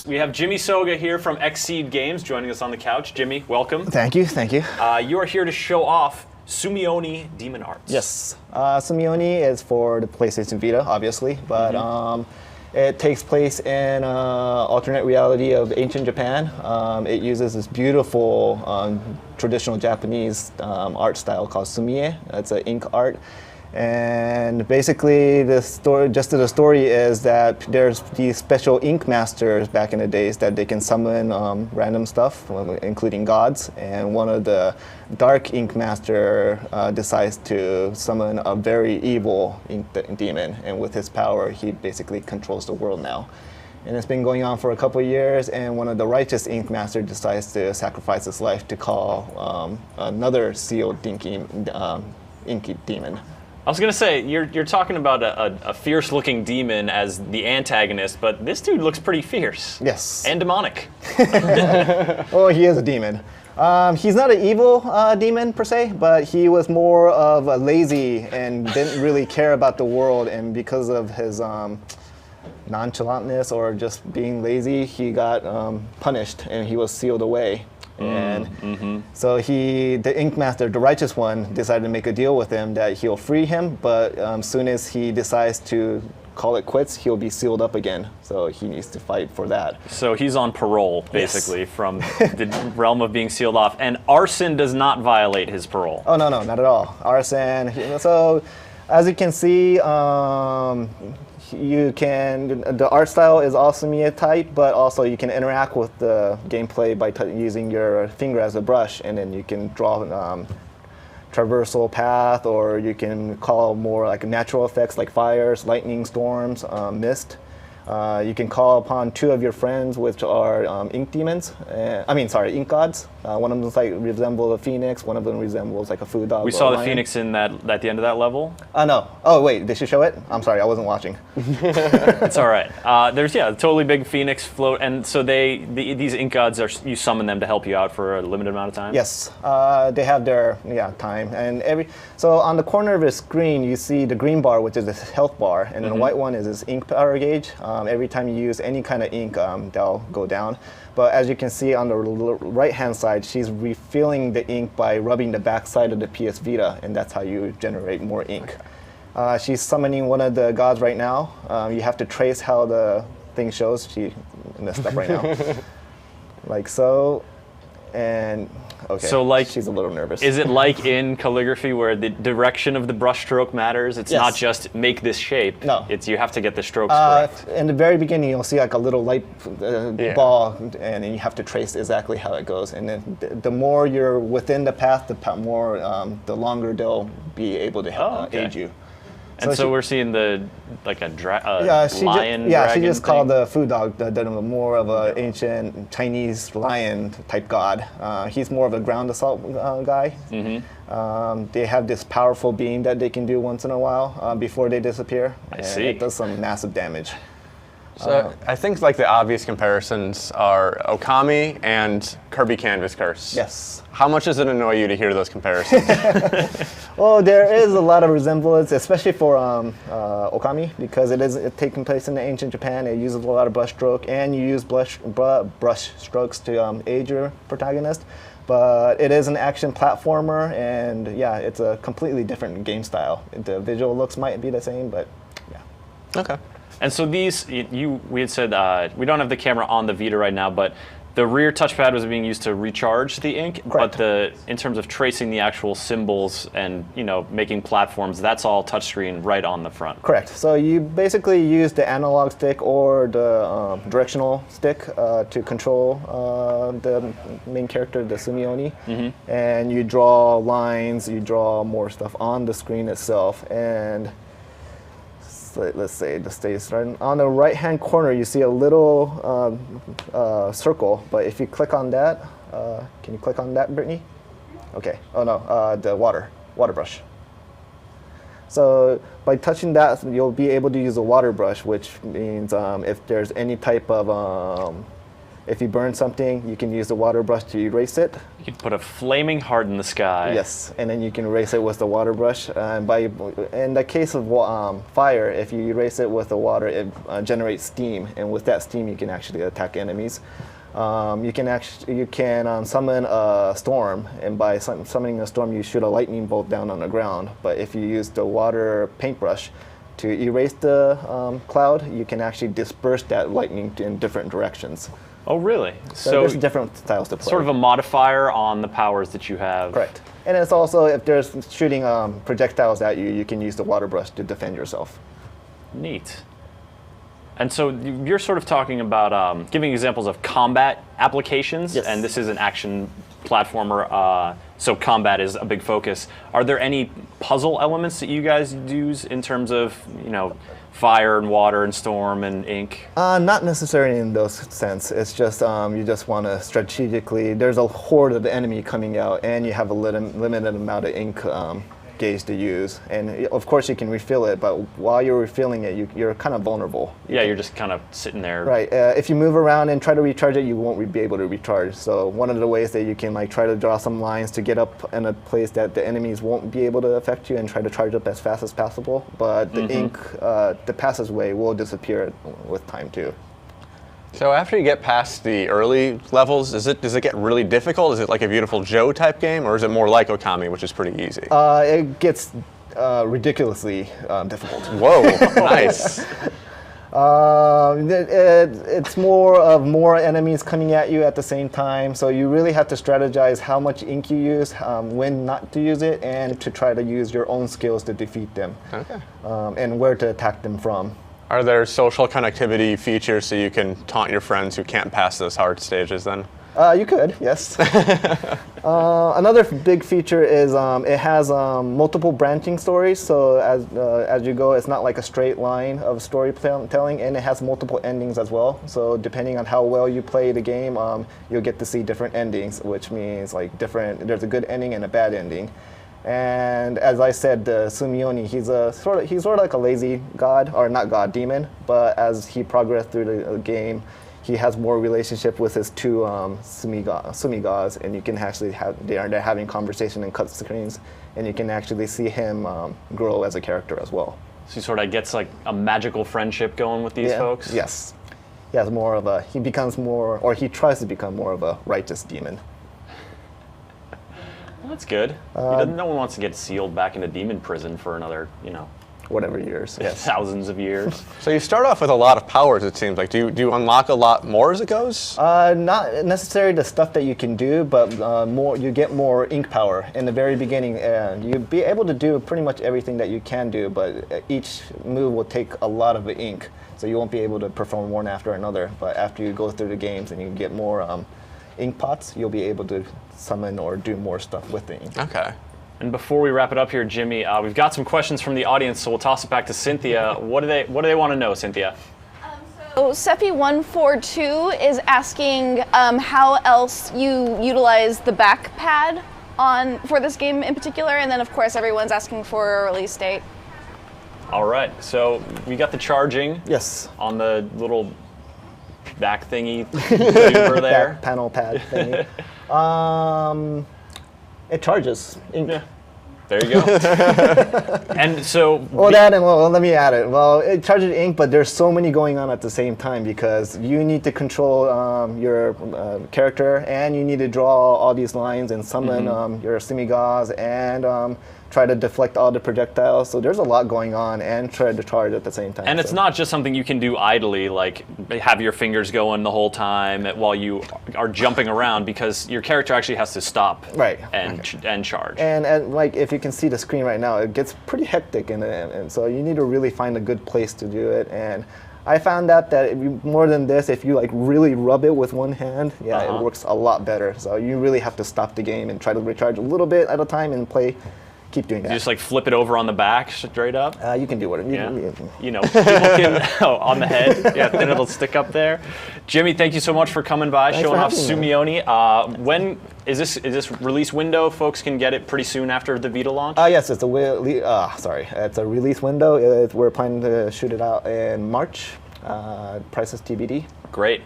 We have Jimmy Soga here from Xseed Games joining us on the couch. Jimmy, welcome. Thank you, thank you. You are here to show off Sumioni Demon Arts. Yes, Sumioni is for the PlayStation Vita, obviously, but it takes place in alternate reality of ancient Japan. It uses this beautiful traditional Japanese art style called Sumi-e. It's an ink art. And basically, the story is that there's these special ink masters back in the days that they can summon random stuff, including gods. And one of the dark ink master decides to summon a very evil ink demon, and with his power, he basically controls the world now. And it's been going on for a couple of years, and one of the righteous ink master decides to sacrifice his life to call another sealed inky demon. I was going to say, you're talking about a fierce-looking demon as the antagonist, but this dude looks pretty fierce. Yes. And demonic. Oh, he is a demon. He's not an evil demon, per se, but he was more of a lazy and didn't really care about the world, and because of his nonchalantness or just being lazy, he got punished, and he was sealed away. And so the ink master, the righteous one, decided to make a deal with him that he'll free him, but soon as he decides to call it quits, he'll be sealed up again. So he needs to fight for that. So he's on parole, basically, from the realm of being sealed off. And arson does not violate his parole. Oh, no, not at all. Arson. So as you can see, the art style is all Sumi-e type, but also you can interact with the gameplay by using your finger as a brush, and then you can draw traversal path, or you can call more like natural effects like fires, lightning storms, mist. You can call upon two of your friends, which are ink demons. Ink gods. One of them resembles a phoenix. One of them resembles like a food dog. We saw the phoenix at the end of that level. No. Oh wait, they should show it. I'm sorry, I wasn't watching. It's all right. There's a totally big phoenix float, and so these ink gods you summon them to help you out for a limited amount of time. Yes, they have their time, and so on the corner of the screen you see the green bar, which is a health bar, and then the white one is this ink power gauge. Every time you use any kind of ink, they'll go down. But as you can see on the right-hand side, she's refilling the ink by rubbing the back side of the PS Vita, and that's how you generate more ink. She's summoning one of the gods right now. You have to trace how the thing shows. She messed up right now. Like so, and okay, so she's a little nervous. Is it like in calligraphy where the direction of the brushstroke matters? It's not just make this shape. No. It's you have to get the strokes correct. In the very beginning, you'll see like a little light ball, and then you have to trace exactly how it goes. And then the more you're within the path, the longer they'll be able to aid you. And so we're seeing lion she just called the food dog the more of an ancient Chinese lion type god. He's more of a ground assault guy. They have this powerful beam that they can do once in a while before they disappear. I see. It does some massive damage. So I think like the obvious comparisons are Okami and Kirby Canvas Curse. Yes. How much does it annoy you to hear those comparisons? Well, there is a lot of resemblance, especially for Okami, because it taking place in ancient Japan. It uses a lot of brush stroke, and you use brush strokes to aid your protagonist. But it is an action platformer, and it's a completely different game style. The visual looks might be the same, but Okay. And so these, we had said we don't have the camera on the Vita right now, but the rear touchpad was being used to recharge the ink. Correct. But in terms of tracing the actual symbols and making platforms, that's all touchscreen right on the front. Correct. So you basically use the analog stick or the directional stick to control the main character, the Sumioni, and you draw lines, you draw more stuff on the screen itself, and. Let's say the stage starting. On the right-hand corner, you see a little circle, but if you click on that, can you click on that, Brittany? Okay. Oh no, the water brush. So by touching that, you'll be able to use a water brush, which means if there's any type of If you burn something, you can use the water brush to erase it. You could put a flaming heart in the sky. Yes, and then you can erase it with the water brush. In the case of fire, if you erase it with the water, it generates steam, and with that steam, you can actually attack enemies. You can summon a storm, and by summoning a storm, you shoot a lightning bolt down on the ground. But if you use the water paintbrush to erase the cloud, you can actually disperse that lightning in different directions. Oh, really? So there's different styles to play. Sort of a modifier on the powers that you have. Correct. And it's also, if there's shooting projectiles at you, you can use the water brush to defend yourself. Neat. And so you're sort of talking about giving examples of combat applications, yes. And this is an action platformer, so combat is a big focus. Are there any puzzle elements that you guys use in terms of, fire and water and storm and ink? Not necessarily in those sense. It's just you just want to strategically. There's a horde of the enemy coming out, and you have a limited amount of ink gauge to use. And of course, you can refill it, but while you're refilling it, you're kind of vulnerable. You're just kind of sitting there. Right. If you move around and try to recharge it, you won't be able to recharge. So one of the ways that you can try to draw some lines to get up in a place that the enemies won't be able to affect you, and try to charge up as fast as possible. But the ink, the passageway will disappear with time too. So after you get past the early levels, does it get really difficult? Is it like a Beautiful Joe type game, or is it more like Okami, which is pretty easy? It gets ridiculously difficult. Whoa, nice. It's more enemies coming at you at the same time, so you really have to strategize how much ink you use, when not to use it, and to try to use your own skills to defeat them. Okay. And where to attack them from. Are there social connectivity features so you can taunt your friends who can't pass those hard stages then? You could, yes. Another big feature is it has multiple branching stories. So as you go, it's not like a straight line of storytelling, and it has multiple endings as well. So depending on how well you play the game, you'll get to see different endings, which means there's a good ending and a bad ending. And as I said, Sumioni, he's sort of like a lazy god, or not god, demon. But as he progressed through the game, he has more relationship with his two Sumi-gods, and you can actually they're having conversation and cut screens, and you can actually see him grow as a character as well. So he sort of gets like a magical friendship going with these folks? Yes. He becomes more, or he tries to become more of a righteous demon. Well, that's good. No one wants to get sealed back into demon prison for another, whatever years. Yes. Thousands of years. So you start off with a lot of powers, it seems like. Do you unlock a lot more as it goes? Not necessarily the stuff that you can do, but you get more ink power. In the very beginning, you'll be able to do pretty much everything that you can do, but each move will take a lot of the ink, so you won't be able to perform one after another. But after you go through the games and you get more ink pots, you'll be able to summon or do more stuff with the ink. Okay. And before we wrap it up here, Jimmy, we've got some questions from the audience, so we'll toss it back to Cynthia. What do they want to know, Cynthia? So Seppi142 is asking how else you utilize the back pad for this game in particular, and then of course everyone's asking for a release date. All right, so we got the charging. Yes. On the little back thingy over there. Back panel pad thingy. It charges ink. Yeah. There you go. And so... let me add it. Well, it charges ink, but there's so many going on at the same time because you need to control your character, and you need to draw all these lines and summon your Sumi-gods and try to deflect all the projectiles. So there's a lot going on, and try to charge at the same time. And it's not just something you can do idly, like have your fingers going the whole time while you are jumping around, because your character actually has to stop and charge. And if you can see the screen right now, it gets pretty hectic, and so you need to really find a good place to do it. And I found out that more than this, if you really rub it with one hand, it works a lot better. So you really have to stop the game and try to recharge a little bit at a time and play. Keep doing that. You just flip it over on the back straight up? You can do whatever. People can, on the head, then it'll stick up there. Jimmy, thank you so much for coming by, showing off Sumioni. When is this release window? Folks can get it pretty soon after the Vita launch? Yes, it's a release window. We're planning to shoot it out in March. Price is TBD. Great.